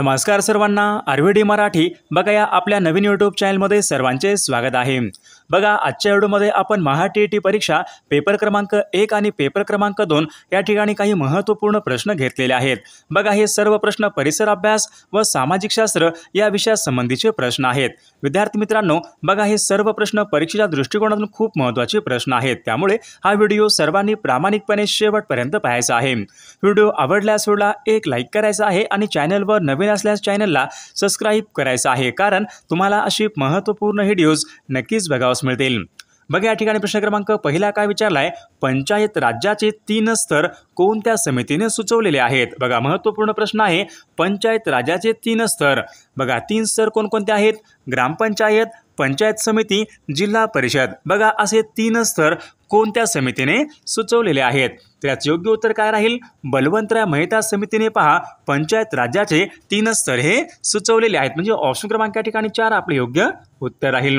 नमस्कार सर्वांना, आरव्हीडी मराठी बघा या आपल्या नवीन यूट्यूब चॅनलमध्ये सर्वांचे स्वागत आहे। बघा आजच्या व्हिडिओमध्ये आपण महा-टी-ई-टी परीक्षा पेपर क्रमांक 1 आणि पेपर क्रमांक 2 या ठिकाणी काही महत्त्वपूर्ण प्रश्न घेतलेले आहेत। बघा हे सर्व प्रश्न परिसर अभ्यास व सामाजिक शास्त्र या विषयासंबंधीचे प्रश्न आहेत। विद्यार्थी मित्रांनो, बघा हे सर्व प्रश्न परीक्षेच्या दृष्टिकोनातून खूप महत्त्वाचे प्रश्न आहेत, त्यामुळे हा व्हिडिओ सर्वांनी प्रामाणिकपणे शेवटपर्यंत पाहायचा आहे। व्हिडिओ आवडल्यास एक लाईक करायचा आहे आणि चॅनलवर नवीन असल्यास चॅनलला सबस्क्राइब करायचं आहे, कारण तुम्हाला अशी महत्त्वपूर्ण व्हिडिओज नक्कीच बघावयास मिळतील। बघा या ठिकाणी प्रश्न क्रमांक पहिला काय विचारलाय, पंचायत राज्याचे 3 स्तर कोणत्या समितीने सुचवलेले आहेत। बघा महत्त्वपूर्ण प्रश्न आहे, पंचायत राज्याचे 3 स्तर। बघा 3 स्तर कोणकोणते आहेत, ग्रामपंचायत, पंचायत समिती, जिल्हा परिषद। बघा असे 3 स्तर कोणत्या समितीने सुचवलेले आहेत। त्याचे योग्य उत्तर काय राहील, बलवंतराय मेहता समितीने पहा पंचायत राज्याचे 3 स्तर हे सुचवलेले आहेत, म्हणजे ऑप्शन क्रमांक या ठिकाणी 4 आपले योग्य उत्तर राहील।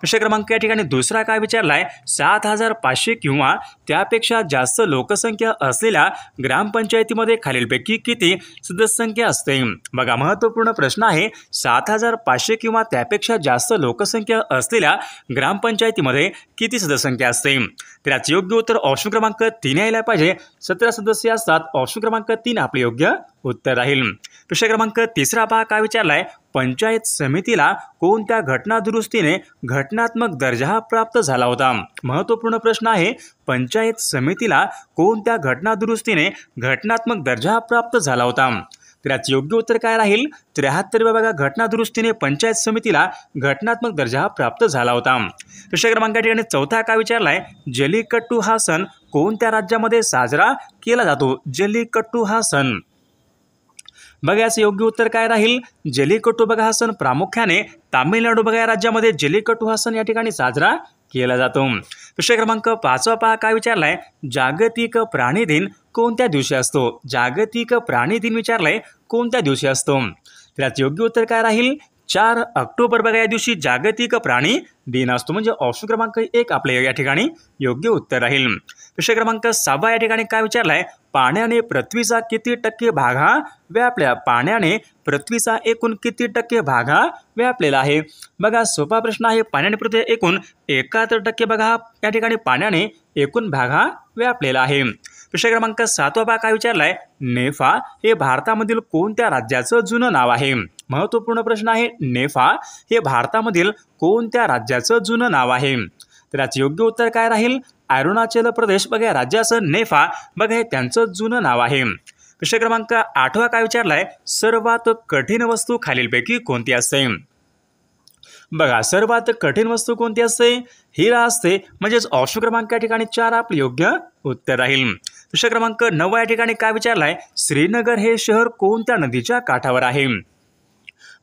प्रश्न क्रमांक या ठिकाणी दुसरा काय विचारलाय, 7500 किंवा त्यापेक्षा जास्त लोकसंख्या असलेल्या ग्रामपंचायतीमध्ये खालीलपैकी किती सदस्य संख्या असते। बघा महत्त्वपूर्ण प्रश्न आहे, 7500 किंवा त्यापेक्षा जास्त लोकसंख्या असलेल्या ग्रामपंचायतीमध्ये किती सदस्य संख्या असते। त्याचे योग्य उत्तर ऑप्शन क्रमांक 3 यायला पाहिजे। 17 सदस्य असतात, ऑप्शन क्रमांक 3 आपले योग्य उत्तर राहील। प्रश्न क्रमांक तिसरा पहा काय विचारलाय, पंचायत समितीला कोणत्या घटना दुरुस्तीने घटनात्मक दर्जा प्राप्त झाला होता। महत्त्वपूर्ण प्रश्न आहे, पंचायत समितीला कोणत्या घटना दुरुस्तीने घटनात्मक दर्जा प्राप्त झाला होता। त्याचे योग्य उत्तर काय राहील, 73व्या बघा घटना दुरुस्तीने पंचायत समितीला घटनात्मक दर्जा प्राप्त झाला होता। प्रश्न क्रमांक या ठिकाणी चौथा काय विचारलाय, जल्लीकट्टू हा सण कोणत्या राज्यामध्ये साजरा केला जातो। जल्लीकट्टू हा सण, बघा याचे योग्य उत्तर काय राहील, जल्लीकट्टू बघा हा सण प्रामुख्याने तामिळनाडू बघा या राज्यामध्ये जल्लीकट्टू हा सण या ठिकाणी साजरा केला जातो। प्रश्न क्रमांक 5 पहा काय विचारलाय, जागतिक प्राणी दिन कोणत्या दिवशी असतो। जागतिक प्राणी दिन विचारलाय कोणत्या दिवशी असतो। त्याचे योग्य उत्तर काय राहील, 4 ऑक्टोबर बघा या दिवशी जागतिक प्राणी दिन असतो, म्हणजे ऑप्शन क्रमांक 1 आपले या ठिकाणी योग्य उत्तर राहील। प्रश्न क्रमांक 6 या ठिकाणी काय विचारलाय, पाण्याने पृथ्वीचा किती टक्के भाग हा व्यापला। पाण्याने पृथ्वीचा एकूण किती टक्के भाग हा व्यापलेला आहे। बघा सोपा प्रश्न आहे, पाण्याने पृथ्वी एकूण 71% बघा हा या ठिकाणी पाण्याने एकूण भाग हा व्यापलेला आहे। प्रश्न क्रमांक 7 पहा काय विचारलाय, नेफा हे भारतामधील कोणत्या राज्याचं जुनं नाव आहे। महत्त्वपूर्ण प्रश्न आहे, नेफा हे भारतामधील कोणत्या राज्याचं जुनं नाव आहे। तर याचे योग्य उत्तर काय राहील, अरुणाचल प्रदेश बघा या राज्याचं नेफा बघा हे त्यांचं जुनं नाव आहे। प्रश्न क्रमांक 8 काय विचारलाय, सर्वात कठीण वस्तू खालीलपैकी कोणती असते। बघा सर्वात कठीण वस्तू कोणती असते, हिरा असते, म्हणजेच ऑप्शन क्रमांक या ठिकाणी 4 आपले योग्य उत्तर राहील। प्रश्न क्रमांक 9 या ठिकाणी काय विचारलाय, श्रीनगर हे शहर कोणत्या नदीच्या काठावर आहे।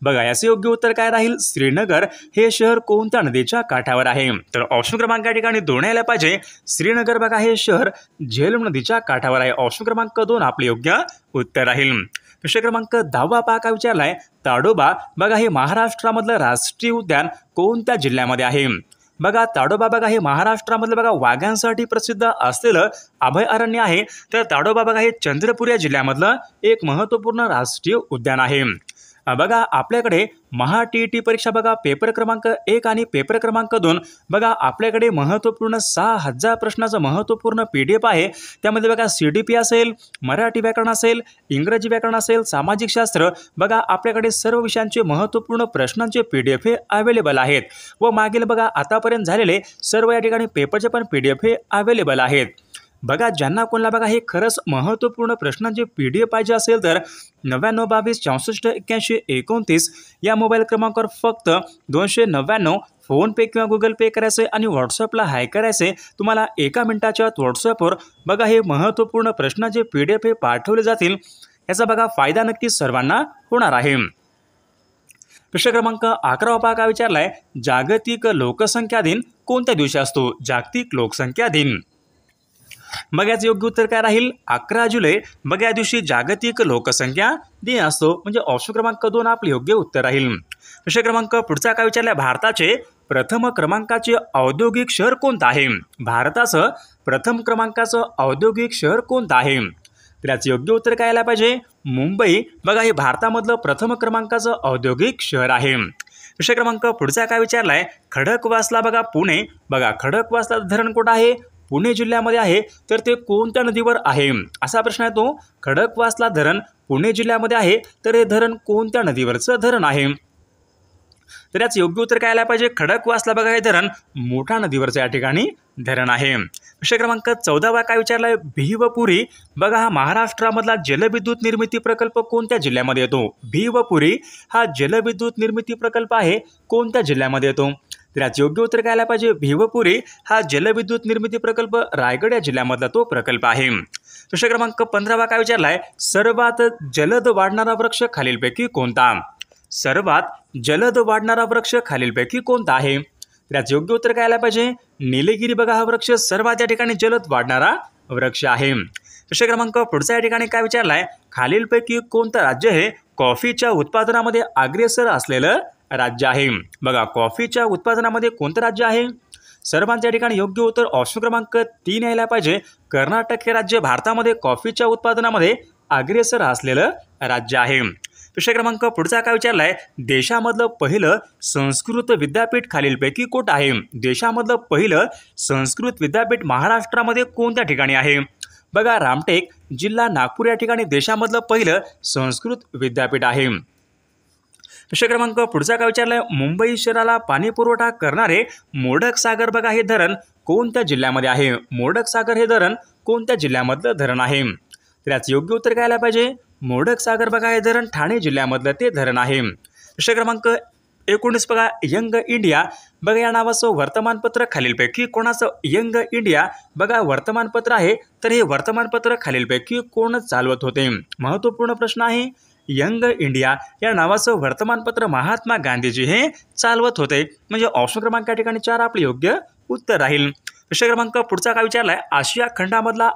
बघा याचे योग्य उत्तर काय राहील, श्रीनगर हे शहर कोणत्या नदीच्या काठावर आहे। तर ऑप्शन क्रमांक या ठिकाणी 2 यायला पाहिजे, श्रीनगर बघा हे शहर झेलम नदीच्या काठावर आहे, ऑप्शन क्रमांक 2 आपले योग्य उत्तर राहील। प्रश्न क्रमांक 10 पहा काय विचारलाय, ताडोबा बघा हे महाराष्ट्रामधलं राष्ट्रीय उद्यान कोणत्या जिल्ह्यामध्ये आहे। बघा ताडोबा बघा हे महाराष्ट्रामधलं बघा वाघांसाठी प्रसिद्ध असलेलं अभयारण्य आहे, तर ताडोबा बघा हे चंद्रपूर या जिल्ह्यामधलं एक महत्त्वपूर्ण राष्ट्रीय उद्यान आहे। बघा आपल्याकडे महा-टी-ई-टी परीक्षा बघा पेपर क्रमांक 1 आणि पेपर क्रमांक 2 बघा आपल्याकडे महत्त्वपूर्ण 6000 प्रश्नाचं महत्त्वपूर्ण PDF आहे। त्यामध्ये बघा CDP असेल, मराठी व्याकरण असेल, इंग्रजी व्याकरण असेल, सामाजिक शास्त्र बघा आपल्याकडे सर्व विषयांचे महत्त्वपूर्ण प्रश्नांचे PDF हे अवेलेबल आहेत व मागील बघा आतापर्यंत झालेले सर्व या ठिकाणी पेपरचे पण PDF हे अवेलेबल आहेत। बघा ज्यांना कोणाला बघा हे खरंच महत्त्वपूर्ण प्रश्नांचे PDF पाहिजे असेल तर 9922 64 81 29 या मोबाईल क्रमांकावर फक्त 299 फोनपे किंवा गुगल पे करायचे आणि व्हॉट्सअपला हाय करायचे। तुम्हाला 1 मिनिटाच्या आत व्हॉट्सअपवर बघा हे महत्त्वपूर्ण प्रश्नांचे PDF हे पाठवले जातील। याचा बघा फायदा नक्कीच सर्वांना होणार आहे। प्रश्न क्रमांक 11 पहा काय विचारलाय, जागतिक लोकसंख्या दिन कोणत्या दिवशी असतो। जागतिक लोकसंख्या दिन, मग याचे योग्य उत्तर काय राहील, 11 जुलै बघा या दिवशी जागतिक लोकसंख्या दिन असतो, म्हणजे ऑप्शन क्रमांक 2 आपले योग्य उत्तर राहील। प्रश्न क्रमांक पुढचा काय विचारलाय, भारताचे प्रथम क्रमांकाचे औद्योगिक शहर कोणतं आहे। भारताचं प्रथम क्रमांकाचं औद्योगिक शहर कोणतं आहे। तर याचं योग्य उत्तर काय यायला पाहिजे? मुंबई बघा हे भारतामधलं प्रथम क्रमांकाचं औद्योगिक शहर आहे. विषय क्रमांक पुढचा काय विचारलाय? खडकवासला बघा पुणे, बघा खडकवासला धरण कुठं आहे? पुणे जिल्ह्यामध्ये आहे. तर ते कोणत्या नदीवर आहे असा प्रश्न आहे तो. खडकवासला धरण पुणे जिल्ह्यामध्ये आहे. तर हे धरण कोणत्या नदीवरचं धरण आहे? तर याचं योग्य उत्तर काय आलं पाहिजे? खडकवासला बघा हे धरण मोठा नदीवरचं या ठिकाणी धरण आहे. विषय क्रमांक 14 काय विचारलाय? भिवपुरी बघा हा महाराष्ट्रामधला जलविद्युत निर्मिती प्रकल्प कोणत्या जिल्ह्यामध्ये येतो? भिवपुरी हा जलविद्युत निर्मिती प्रकल्प आहे कोणत्या जिल्ह्यामध्ये येतो? तर याचं योग्य उत्तर काय आलं पाहिजे? भिवपुरी हा जलविद्युत निर्मिती प्रकल्प रायगड या जिल्ह्यामधला तो प्रकल्प आहे. विषय क्रमांक 15 काय विचारलाय? सर्वात जलद वाढणारा वृक्ष खालीलपैकी कोणता? सर्वात जलद वाढणारा वृक्ष खालीलपैकी कोणता आहे? तर याचं योग्य उत्तर काय आलं पाहिजे? निलगिरी बघा हा वृक्ष सर्वात या ठिकाणी जलद वाढणारा वृक्ष आहे. विषय क्रमांक पुढचा या ठिकाणी काय विचारलाय? खालीलपैकी कोणतं राज्य हे कॉफीच्या उत्पादनामध्ये अग्रेसर असलेलं राज्य आहे? बघा कॉफीच्या उत्पादनामध्ये कोणतं राज्य आहे? सर्वांच्या या ठिकाणी योग्य उत्तर ऑप्शन क्रमांक 3 यायला पाहिजे. कर्नाटक हे राज्य भारतामध्ये कॉफीच्या उत्पादनामध्ये अग्रेसर असलेलं राज्य आहे. विषय क्रमांक पुढचा काय विचारलाय? देशामधलं पहिलं संस्कृत विद्यापीठ खालीलपैकी कुठं आहे? देशामधलं पहिलं संस्कृत विद्यापीठ महाराष्ट्रामध्ये कोणत्या ठिकाणी आहे? बघा रामटेक जिल्हा नागपूर या ठिकाणी देशामधलं पहिलं संस्कृत विद्यापीठ आहे. विषय क्रमांक पुढचा काय विचारलाय? मुंबई शहराला पाणी पुरवठा करणारे मोडक सागर बघा हे धरण कोणत्या जिल्ह्यामध्ये आहे? मोडक सागर हे धरण कोणत्या जिल्ह्यामधलं धरण आहे? तर याचं योग्य उत्तर काय आलं पाहिजे? मोडक सागर बघा हे धरण ठाणे जिल्ह्यामधलं ते धरण आहे. विषय क्रमांक 19 बघा यंग इंडिया बघा या नावाचं वर्तमानपत्र खालीलपैकी कोणाचं? यंग इंडिया बघा वर्तमानपत्र आहे. तर हे वर्तमानपत्र खालीलपैकी कोण चालवत होते? महत्त्वपूर्ण प्रश्न आहे. यंग इंडिया या नावाचं वर्तमानपत्र महात्मा गांधीजी हे चालवत होते. म्हणजे ऑप्शन क्रमांक या ठिकाणी 4 आपले योग्य उत्तर राहील. विषय क्रमांक पुढचा काय विचारलाय? आशिया खंडामधला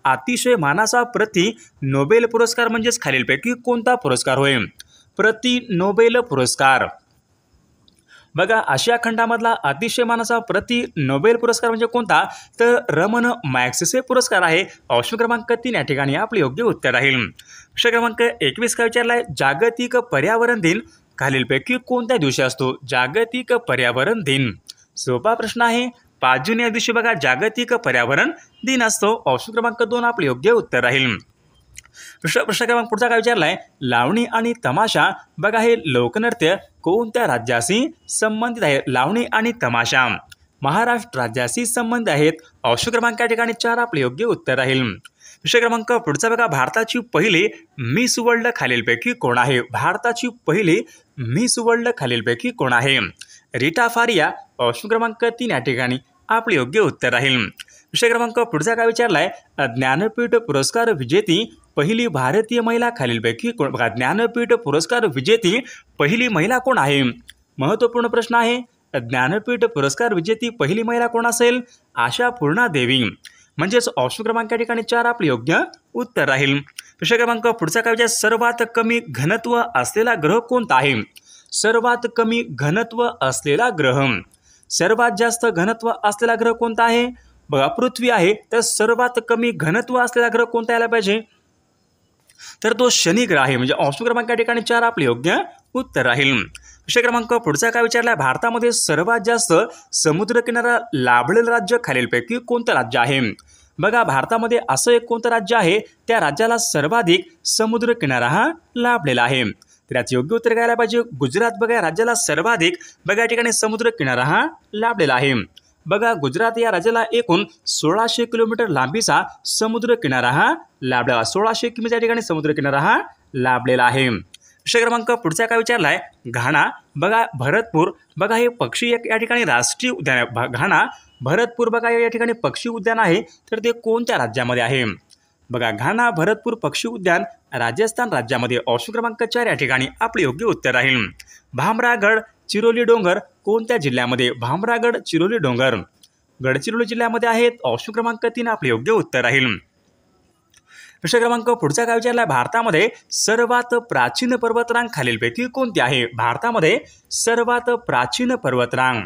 अतिशय मानाचा प्रति नोबेल पुरस्कार म्हणजेच खालीलपैकी कोणता पुरस्कार होय? प्रति नोबेल पुरस्कार बघा आशिया खंडामधला अतिशय मानाचा प्रति नोबेल पुरस्कार म्हणजे कोणता? तर रमन मॅग्सेसे पुरस्कार आहे. ऑप्शन क्रमांक 3 या ठिकाणी आपले योग्य उत्तर राहील. विषय क्रमांक 21 काय विचारलाय? जागतिक पर्यावरण दिन खालीलपैकी कोणत्या दिवशी असतो? जागतिक पर्यावरण दिन सोपा प्रश्न आहे. 5 जून या दिवशी बघा जागतिक पर्यावरण दिन असतो. ऑप्शन क्रमांक 2 आपले योग्य उत्तर राहील. प्रश्न क्रमांक पुढचा काय विचारलाय? लावणी आणि तमाशा बघा हे लोकनृत्य कोणत्या राज्याशी संबंधित आहे? लावणी आणि तमाशा महाराष्ट्र राज्याशी संबंधित आहेत. ऑप्शन क्रमांक या ठिकाणी 4 आपले योग्य उत्तर राहील. विषय क्रमांक पुढचा बघा भारताची पहिली मिस वर्ल्ड खालीलपैकी कोण आहे? भारताची पहिली मिस वर्ल्ड खालीलपैकी कोण आहे? रीटा फारिया. ऑप्शन क्रमांक 3 या ठिकाणी आपले योग्य उत्तर राहील. विषय क्रमांक पुढचा काय विचारलाय? ज्ञानपीठ पुरस्कार विजेती पहिली भारतीय महिला खालीलपैकी कोण? बघा ज्ञानपीठ पुरस्कार विजेती पहिली महिला कोण आहे? महत्त्वपूर्ण प्रश्न आहे. ज्ञानपीठ पुरस्कार विजेती पहिली महिला कोण असेल? आशापूर्णा देवी. म्हणजेच ऑप्शन क्रमांक या ठिकाणी 4 आपले योग्य उत्तर राहील. विषय क्रमांक पुढचा काय विचार? सर्वात कमी घनत्व असलेला ग्रह कोणता आहे? सर्वात कमी घनत्व असलेला ग्रह सर्वात जास्त घनत्व असलेला ग्रह कोणता आहे? बघा पृथ्वी आहे. तर सर्वात कमी घनत्व असलेला ग्रह कोणता यायला पाहिजे? तर तो शनी ग्रह आहे. म्हणजे ऑप्शन क्रमांक या ठिकाणी 4 आपले योग्य उत्तर राहील. विषय क्रमांक पुढचा काय विचारलाय? भारतामध्ये सर्वात जास्त समुद्रकिनारा लाभलेलं राज्य खालीलपैकी कोणतं राज्य आहे? बघा भारतामध्ये असं एक कोणतं राज्य आहे त्या राज्याला सर्वाधिक समुद्रकिनारा हा लाभलेला आहे? तर याचं योग्य उत्तर काय पाहिजे? गुजरात बघा या राज्याला सर्वाधिक बघा या ठिकाणी समुद्रकिनारा हा लाभलेला आहे. बघा गुजरात या राज्याला एकूण 1600 किलोमीटर लांबीचा समुद्रकिनारा हा लाभलेला 1600 किमी या ठिकाणी समुद्रकिनारा हा लाभलेला आहे. विषय क्रमांक पुढचा काय विचारलाय? घाना बघा भरतपूर बघा हे पक्षी या ठिकाणी राष्ट्रीय उद्यान आहे. घाना भरतपूर बघा या ठिकाणी पक्षी उद्यान आहे. तर ते कोणत्या राज्यामध्ये आहे? बघा घाना भरतपूर पक्षी उद्यान राजस्थान राज्यामध्ये. ऑप्शन क्रमांक 4 या ठिकाणी आपले योग्य उत्तर राहील. भामरागड चिरोली डोंगर कोणत्या जिल्ह्यामध्ये? भामरागड चिरोली डोंगर गडचिरोली जिल्ह्यामध्ये आहेत. ऑप्शन क्रमांक 3 आपले योग्य उत्तर राहील. विषय क्रमांक पुढचा काय विचारलाय? भारतामध्ये सर्वात प्राचीन पर्वतरांग खालीलपैकी कोणती आहे? भारतामध्ये सर्वात प्राचीन पर्वतरांग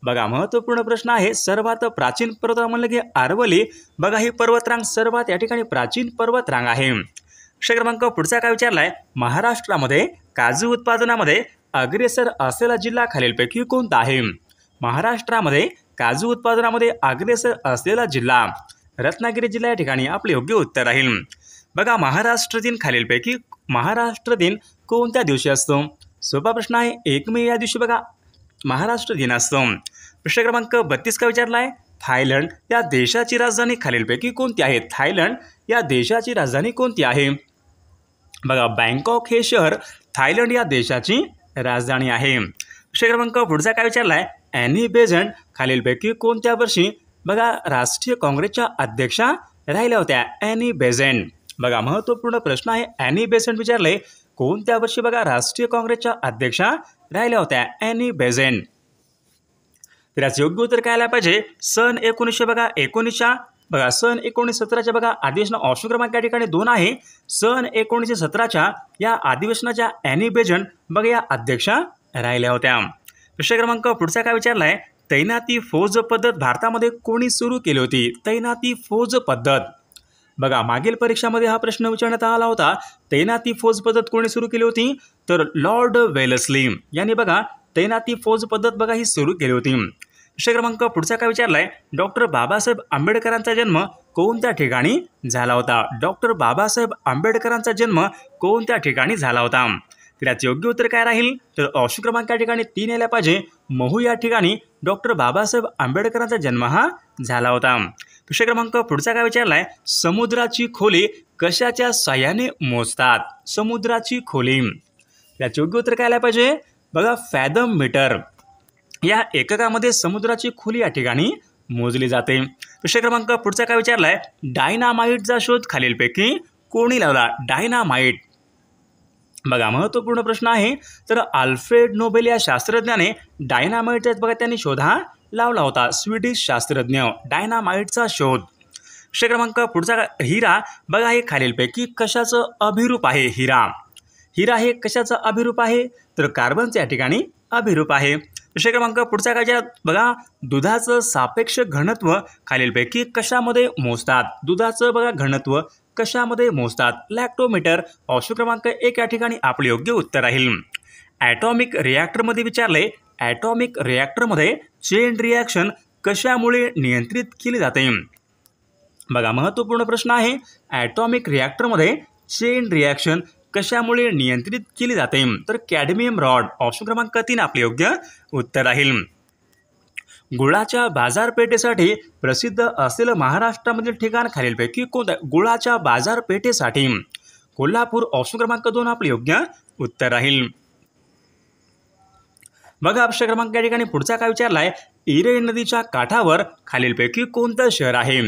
बघा महत्त्वपूर्ण प्रश्न आहे, सर्वात प्राचीन पर्वतरांग म्हणलं की अरवली. बघा ही पर्वतरांग सर्वात या ठिकाणी प्राचीन पर्वतरांग आहे. प्रश्न क्रमांक पुढचा काय विचारलाय, महाराष्ट्रामध्ये काजू उत्पादनामध्ये अग्रेसर असलेला जिल्हा खालीलपैकी कोणता आहे? महाराष्ट्रामध्ये काजू उत्पादनामध्ये अग्रेसर असलेला जिल्हा रत्नागिरी जिल्हा या ठिकाणी आपले योग्य उत्तर राहील. बघा महाराष्ट्र दिन खालीलपैकी महाराष्ट्र दिन कोणत्या दिवशी असतो? सोपा प्रश्न आहे, 1 मे या दिवशी बघा महाराष्ट्र दिन असतो. प्रश्न क्रमांक 32 का विचारलाय, थायलंड या देशाची राजधानी खालीलपैकी कोणती आहे? थायलंड या देशाची राजधानी कोणती आहे? बघा बँकॉक हे शहर थायलंड या देशाची राजधानी आहे. प्रश्न क्रमांक पुढचा काय विचारलाय, ॲनी बेझंट खालीलपैकी कोणत्या वर्षी बघा राष्ट्रीय काँग्रेसच्या अध्यक्षा राहिल्या होत्या? Annie Besant. बघा महत्त्वपूर्ण प्रश्न आहे, ॲनी बेझंट विचारले कोणत्या वर्षी बघा राष्ट्रीय काँग्रेसच्या अध्यक्षा राहिल्या होत्या? Annie Besant. तर याचं योग्य उत्तर काय आलं पाहिजे, सन 1900 बघा 1900 बघा सन 1917च्या बघा अधिवेशन ऑप्शन क्रमांक या ठिकाणी 2 आहे. सन 1917च्या या अधिवेशनाच्या ॲनी बेझंट बघा या अध्यक्षा राहिल्या होत्या. प्रश्न क्रमांक पुढचा काय विचारलाय, तैनाती फौज पद्धत भारतामध्ये कोणी सुरू केली होती? तैनाती फौज पद्धत. बघा मागील परीक्षामध्ये हा प्रश्न विचारण्यात आला होता, तैनाती फौज पद्धत कोणी सुरू केली होती? तर लॉर्ड वेलस्ली यांनी बघा तैनाती फौज पद्धत बघा ही सुरू केली होती. प्रश्न क्रमांक पुढचा काय विचारलाय, डॉक्टर बाबासाहेब आंबेडकरांचा जन्म कोणत्या ठिकाणी झाला होता? डॉक्टर बाबासाहेब आंबेडकरांचा जन्म कोणत्या ठिकाणी झाला होता? तर याचे योग्य उत्तर काय राहील, तर ऑप्शन क्रमांक या ठिकाणी 3 यायला पाहिजे, महू या ठिकाणी डॉक्टर बाबासाहेब आंबेडकरांचा जन्म हा झाला होता. प्रश्न क्रमांक पुढचा काय विचारलाय, समुद्राची खोली कशाच्या साह्याने मोजतात? समुद्राची खोली. याचे योग्य उत्तर काय आलं पाहिजे, बघा फॅदम मीटर या एककामध्ये समुद्राची खोली या ठिकाणी मोजली जाते. प्रश्न क्रमांक पुढचा काय विचारलाय, डायनामाइटचा शोध खालीलपैकी कोणी लावला? डायनामाइट. बघा महत्त्वपूर्ण प्रश्न आहे, तर अल्फ्रेड नोबेल या शास्त्रज्ञाने डायनामाइटचा बघा त्यांनी शोध हा लावला होता. स्वीडिश शास्त्रज्ञ डायनामाइटचा शोध. प्रश्न क्रमांक पुढचा, हिरा बघा हे खालीलपैकी कशाचं अभिरूप आहे? हिरा. हिरा हे कशाचं अभिरूप आहे? तर कार्बनचं या ठिकाणी अभिरूप आहे. प्रश्न क्रमांक पुढचा काय बघा, दुधाचं सापेक्ष घनत्व खालीलपैकी कशामध्ये मोजतात? दुधाचं बघा घनत्व कशामध्ये मोजतात? लॅक्टोमीटर. ऑप्शन क्रमांक 1 या ठिकाणी आपले योग्य उत्तर राहील. ॲटॉमिक रिॲक्टरमध्ये विचारले, ॲटॉमिक रिॲक्टरमध्ये चेन रिॲक्शन कशामुळे नियंत्रित केली जाते? बघा महत्त्वपूर्ण प्रश्न आहे, ॲटॉमिक रिॲक्टरमध्ये चेन रिॲक्शन कशामुळे नियंत्रित केली जाते? तर कॅडमियम रॉड. ऑप्शन क्रमांक 3 आपले योग्य उत्तर राहील. गुळाच्या बाजारपेठेसाठी प्रसिद्ध असलेलं महाराष्ट्रामधील ठिकाण खालीलपैकी कोणतं? गुळाच्या बाजारपेठेसाठी कोल्हापूर. ऑप्शन क्रमांक 2 आपले योग्य उत्तर राहील. बघा ऑप्शन क्रमांक या ठिकाणी पुढचा काय विचारलाय, इरे नदीच्या काठावर खालीलपैकी कोणतं शहर आहे?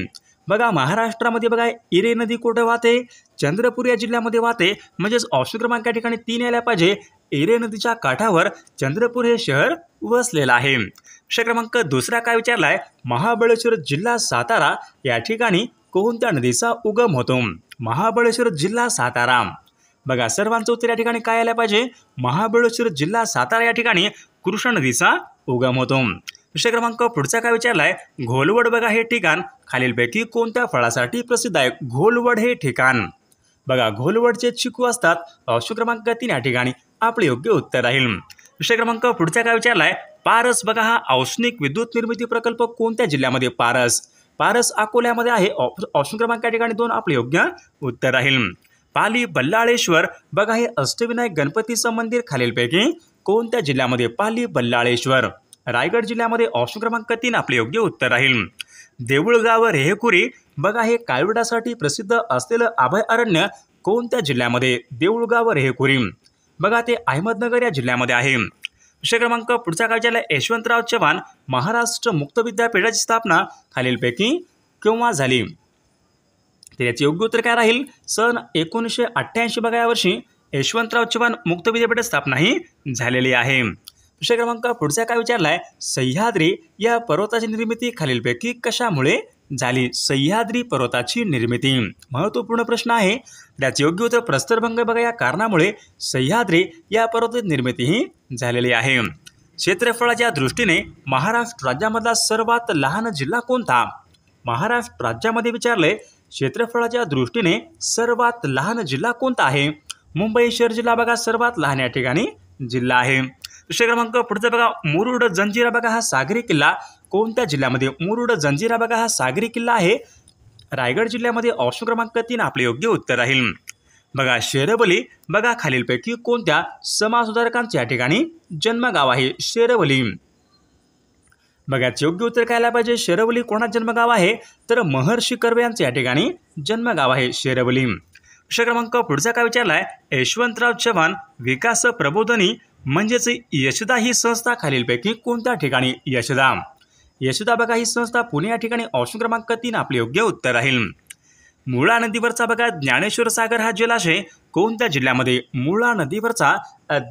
बघा महाराष्ट्रामध्ये बघा इरे नदी कुठे वाहते? चंद्रपूर या जिल्ह्यामध्ये वाहते. म्हणजेच ऑप्शन क्रमांक या ठिकाणी 3 यायला पाहिजे, इरे नदीच्या काठावर चंद्रपूर हे शहर वसलेलं आहे. प्रश्न क्रमांक दुसरा काय विचारलाय, महाबळेश्वर जिल्हा सातारा या ठिकाणी कोणत्या नदीचा उगम होतो? महाबळेश्वर जिल्हा सातारा. बघा सर्वांचं उत्तर या ठिकाणी काय आलं पाहिजे, महाबळेश्वर जिल्हा सातारा या ठिकाणी कृष्णा नदीचा उगम होतो. प्रश्न क्रमांक पुढचा काय विचारलाय, घोलवड बघा हे ठिकाण खालीलपैकी कोणत्या फळासाठी प्रसिद्ध आहे? घोलवड हे ठिकाण. बघा घोलवडचे चिकू असतात. ऑप्शन क्रमांक 3 या ठिकाणी आपले योग्य उत्तर राहील. प्रश्न क्रमांक पुढचा काय विचारलाय, पारस बघा हा औष्णिक विद्युत निर्मिती प्रकल्प कोणत्या जिल्ह्यामध्ये? पारस. पारस अकोल्यामध्ये आहे. ऑप्शन क्रमांक या ठिकाणी 2 आपले योग्य उत्तर राहील. पाली बल्लाळेश्वर बघा हे अष्टविनायक गणपतीचं मंदिर खालीलपैकी कोणत्या जिल्ह्यामध्ये? पाली बल्लाळेश्वर रायगड जिल्ह्यामध्ये. ऑप्शन क्रमांक 3 आपले योग्य उत्तर राहील. देऊळगाव रेहेकुरी बघा हे काळविटासाठी प्रसिद्ध असलेलं अभयारण्य कोणत्या जिल्ह्यामध्ये? देऊळगाव रेहेकुरी बघा ते अहमदनगर या जिल्ह्यामध्ये आहे. प्रश्न क्रमांक पुढचा काय विचारलाय, यशवंतराव चव्हाण महाराष्ट्र मुक्त विद्यापीठाची स्थापना खालीलपैकी केव्हा झाली? तर याचे योग्य उत्तर काय राहील, सन 1988 बघा या वर्षी यशवंतराव चव्हाण मुक्त विद्यापीठाची स्थापना ही झालेली आहे. प्रश्न क्रमांक पुढचा काय विचारलाय, सह्याद्री या पर्वताची निर्मिती खालीलपैकी कशामुळे झाली? सह्याद्री पर्वताची निर्मिती महत्त्वपूर्ण प्रश्न आहे. त्याचे योग्य उत्तर प्रस्तरभंग बघा या कारणामुळे सह्याद्री या पर्वताची निर्मिती ही झालेली आहे. क्षेत्रफळाच्या दृष्टीने महाराष्ट्र राज्यामधला सर्वात लहान जिल्हा कोणता? महाराष्ट्र राज्यामध्ये विचारले क्षेत्रफळाच्या दृष्टीने सर्वात लहान जिल्हा कोणता आहे? मुंबई शहर जिल्हा बघा सर्वात लहान या ठिकाणी जिल्हा आहे। दुसरा क्रमांक पुढचा बघा मुरुड जंजिरा बघा हा सागरी किल्ला कोणत्या जिल्ह्यामध्ये? मुरुड जंजिरा बघा हा सागरी किल्ला आहे रायगड जिल्ह्यामध्ये। ऑप्शन क्रमांक 3 आपले योग्य उत्तर राहील। बघा शेरवली बघा खालीलपैकी कोणत्या समाजसुधारकांचे या ठिकाणी जन्मगाव आहे? शेरवली। बघा योग्य उत्तर काय आलं पाहिजे? शेरवली कोणाचं जन्मगाव आहे? तर महर्षी कर्वे यांचे या ठिकाणी जन्मगाव आहे शेरवली। दुसरा क्रमांक पुढचा काय विचारलाय? यशवंतराव चव्हाण विकास प्रबोधिनी म्हणजेच यशदा ही संस्था खालीलपैकी कोणत्या ठिकाणी? यशदा बघा ही संस्था पुणे या ठिकाणी। ऑप्शन क्रमांक 3 आपले योग्य उत्तर राहील। मुळा नदीवरचा बघा ज्ञानेश्वर सागर हा जलाशय कोणत्या जिल्ह्यामध्ये? मुळा नदीवरचा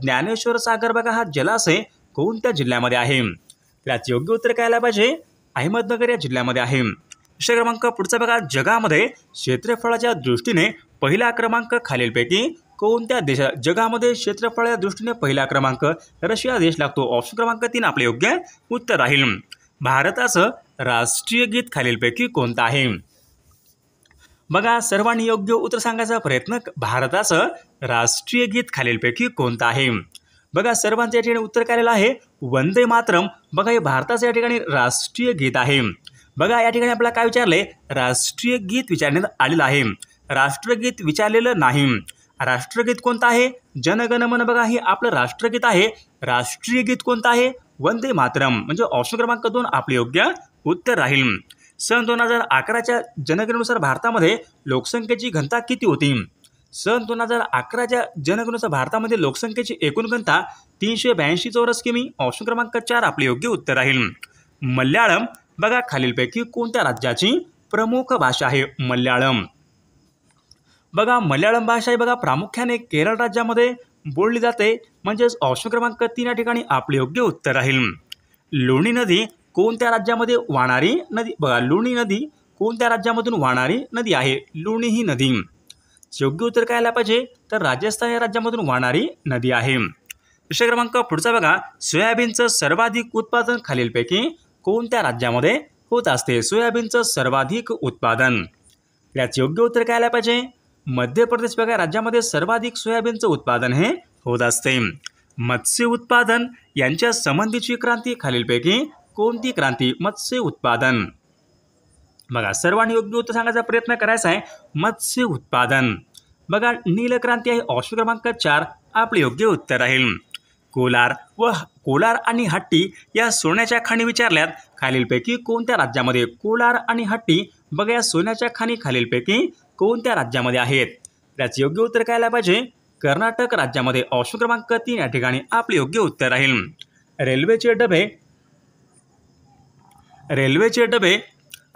ज्ञानेश्वर सागर बघा हा जलाशय कोणत्या जिल्ह्यामध्ये आहे? त्याचे योग्य उत्तर काय आलं पाहिजे? अहमदनगर या जिल्ह्यामध्ये आहे। दुसरा क्रमांक पुढचा बघा जगामध्ये क्षेत्रफळाच्या दृष्टीने पहिला क्रमांक खालीलपैकी कोणत्या देशा? जगामध्ये क्षेत्रफळाच्या दृष्टीने पहिला क्रमांक रशिया देश लागतो। ऑप्शन क्रमांक 3 आपले योग्य उत्तर राहील। भारताचं राष्ट्रीय गीत खालीलपैकी कोणतं आहे? बघा सर्वांनी योग्य उत्तर सांगायचा प्रयत्न। भारताचं राष्ट्रीय गीत खालीलपैकी कोणतं आहे? बघा सर्वांच्या ठिकाणी उत्तर काय आलेलं आहे? वंदे मातरम बघा हे भारताचं या ठिकाणी राष्ट्रीय गीत आहे। बघा या ठिकाणी आपल्याला काय विचारले? राष्ट्रीय गीत विचारण्यात आलेलं आहे, राष्ट्रगीत विचारलेलं नाही। राष्ट्रगीत कोणतं आहे? जनगण मन बघा हे आपलं राष्ट्रगीत आहे। राष्ट्रीय गीत कोणतं आहे? वंदे मातरम म्हणजे ऑप्शन क्रमांक 2 आपले योग्य उत्तर राहील। सन 2011च्या जनगणनेनुसार भारतामध्ये लोकसंख्येची घनता किती होती? सन 2011च्या जनगणनेनुसार भारतामध्ये लोकसंख्येची एकूण घनता 382 चौरस किमी। ऑप्शन क्रमांक 4 आपले योग्य उत्तर राहील। मल्याळम बघा खालीलपैकी कोणत्या राज्याची प्रमुख भाषा आहे? मल्याळम बघा मल्याळम भाषा आहे बघा प्रामुख्याने केरळ राज्यामध्ये बोलली जाते म्हणजेच ऑप्शन क्रमांक 3 या ठिकाणी आपले योग्य उत्तर राहील। लुणी नदी कोणत्या राज्यामध्ये वाहणारी नदी? बघा लुणी नदी कोणत्या राज्यामधून वाहणारी नदी आहे? लुणी ही नदी। योग्य उत्तर काय आलं पाहिजे? तर राजस्थान या राज्यामधून वाहणारी नदी आहे। दुसरा क्रमांक पुढचा बघा सोयाबीनचं सर्वाधिक उत्पादन खालीलपैकी कोणत्या राज्यामध्ये होत असते? सोयाबीनचं सर्वाधिक उत्पादन याचे योग्य उत्तर काय आलं पाहिजे? मध्य प्रदेश बघा राज्यामध्ये सर्वाधिक सोयाबीनचं उत्पादन हे होत असते। मत्स्य उत्पादन यांच्या संबंधीची क्रांती खालीलपैकी कोणती क्रांती? मत्स्य उत्पादन। बघा सर्वांनी योग्य उत्तर सांगायचा प्रयत्न करायचा आहे। मत्स्य उत्पादन बघा नील क्रांती आहे। ऑप्शन क्रमांक 4 आपले योग्य उत्तर राहील। कोलार आणि हट्टी या सोन्याच्या खाणी विचारल्यात खालीलपैकी कोणत्या राज्यामध्ये? कोलार आणि हट्टी बघा या सोन्याच्या खाणी खालीलपैकी कोणत्या राज्यामध्ये आहेत? त्याचे योग्य उत्तर काय आलं पाहिजे? कर्नाटक राज्यामध्ये। ऑप्शन क्रमांक 3 या ठिकाणी आपले योग्य उत्तर राहील। रेल्वेचे डबे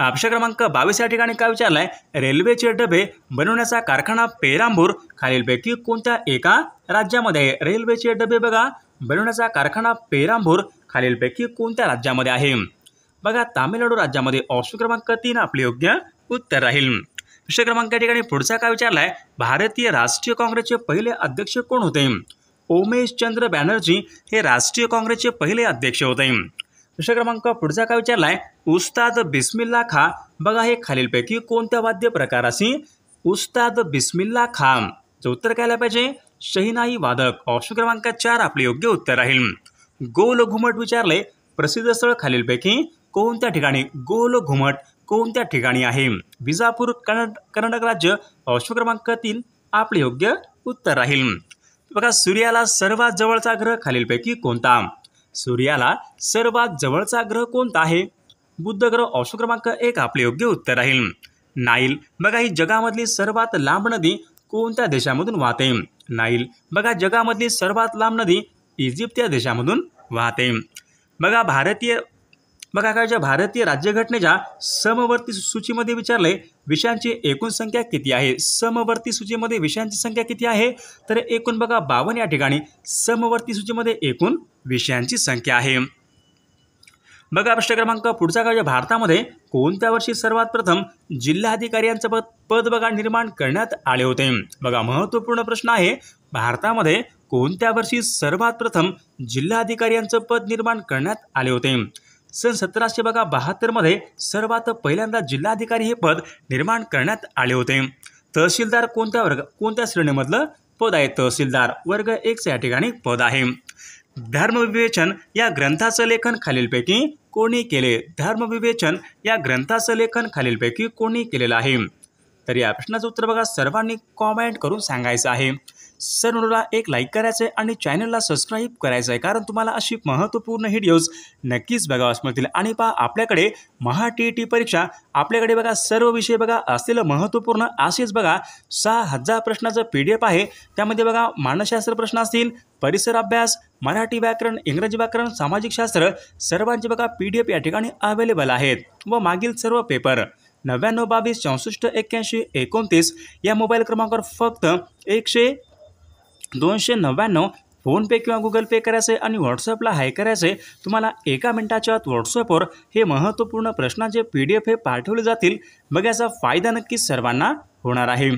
ऑप्शन क्रमांक 22 या ठिकाणी काय विचारलाय? रेल्वेचे डबे बनवण्याचा कारखाना पेरांबूर खालीलपैकी कोणत्या एका राज्यामध्ये आहे? रेल्वेचे डबे बघा बनवण्याचा कारखाना पेरांबूर खालीलपैकी कोणत्या राज्यामध्ये आहे? बघा तामिळनाडू राज्यामध्ये। ऑप्शन क्रमांक 3 आपले योग्य उत्तर राहील। दुसऱ्या क्रमांक या ठिकाणी पुढचा काय विचारलाय? भारतीय राष्ट्रीय काँग्रेसचे पहिले अध्यक्ष कोण होते? उमेश चंद्र बॅनर्जी हे राष्ट्रीय काँग्रेसचे पहिले अध्यक्ष होते। दुसरा क्रमांक पुढचा काय विचारलाय? उस्ताद बिस्मिल्ला खां बघा हे खालीलपैकी कोणत्या वाद्य प्रकाराशी? उस्ताद बिस्मिल्ला खां उत्तर काय आलं पाहिजे? शहीनाई वादक। ऑप्शन क्रमांक 4 आपले योग्य उत्तर राहील। गोल घुमट विचारले प्रसिद्ध स्थळ खालीलपैकी कोणत्या ठिकाणी? गोल घुमट कोणत्या ठिकाणी आहे? विजापूर कर्नाटक राज्य। ऑप्शन क्रमांक 3 आपले योग्य उत्तर राहील। बघा सूर्याला सर्वात जवळचा ग्रह खालीलपैकी कोणता? सूर्याला सर्वात जवळचा ग्रह कोणता आहे? बुध ग्रह। ऑप्शन क्रमांक 1 आपले योग्य उत्तर राहील। नाईल बघा ही जगामधली सर्वात लांब नदी कोणत्या देशामधून वाहते? नाईल बघा जगामधली सर्वात लांब नदी इजिप्त या देशामधून वाहते। बघा भारतीय राज्यघटनेच्या समवर्ती सूचीमध्ये विचारले विषयांची एकूण संख्या किती आहे? समवर्ती सूचीमध्ये विषयांची संख्या किती आहे? तर एकूण बघा 52 या ठिकाणी समवर्ती सूचीमध्ये एकूण विषयांची संख्या आहे। बघा प्रश्न क्रमांक पुढचा काय? भारतामध्ये कोणत्या वर्षी सर्वात प्रथम जिल्हाधिकाऱ्यांचं पद बघा निर्माण करण्यात आले होते? बघा महत्त्वपूर्ण प्रश्न आहे। भारतामध्ये कोणत्या वर्षी सर्वात प्रथम जिल्हाधिकारी यांचं पद निर्माण करण्यात आले होते? सन 1772 मध्ये सर्वात पहिल्यांदा जिल्हाधिकारी हे पद निर्माण करण्यात आले होते. तहसीलदार कोणत्या श्रेणीमधलं पद आहे? तहसीलदार वर्ग 1 या ठिकाणी पद आहे. धर्मविवेचन या ग्रंथाचं लेखन खालीलपैकी कोणी केले? धर्मविवेचन या ग्रंथाचं लेखन खालीलपैकी कोणी केलेलं आहे? तर या प्रश्नाचं उत्तर बघा सर्वांनी कॉमेंट करून सांगायचं आहे. सर्वांना एक लाईक करायचं आहे आणि चॅनलला सबस्क्राईब करायचं आहे, कारण तुम्हाला अशी महत्त्वपूर्ण व्हिडिओज नक्कीच बघावास मिळतील. आणि पहा आपल्याकडे महा-टी-ई-टी परीक्षा आपल्याकडे बघा सर्व विषय बघा असलेलं महत्त्वपूर्ण असेच बघा 6000 प्रश्नाचं PDF आहे. त्यामध्ये बघा मानसशास्त्र प्रश्न असतील, परिसर अभ्यास, मराठी व्याकरण, इंग्रजी व्याकरण, सामाजिक शास्त्र सर्वांचे बघा PDF या ठिकाणी अवेलेबल आहेत. व मागील सर्व पेपर 99 22 64 81 29 या मोबाईल क्रमांकावर फक्त 299 फोनपे किंवा गुगल पे करायचे आणि व्हॉट्सअपला हाय करायचे. तुम्हाला 1 मिनिटाच्या आत व्हॉट्सअपवर हे महत्त्वपूर्ण प्रश्नांचे PDF हे पाठवले जातील. बघा याचा फायदा नक्कीच सर्वांना होणार आहे.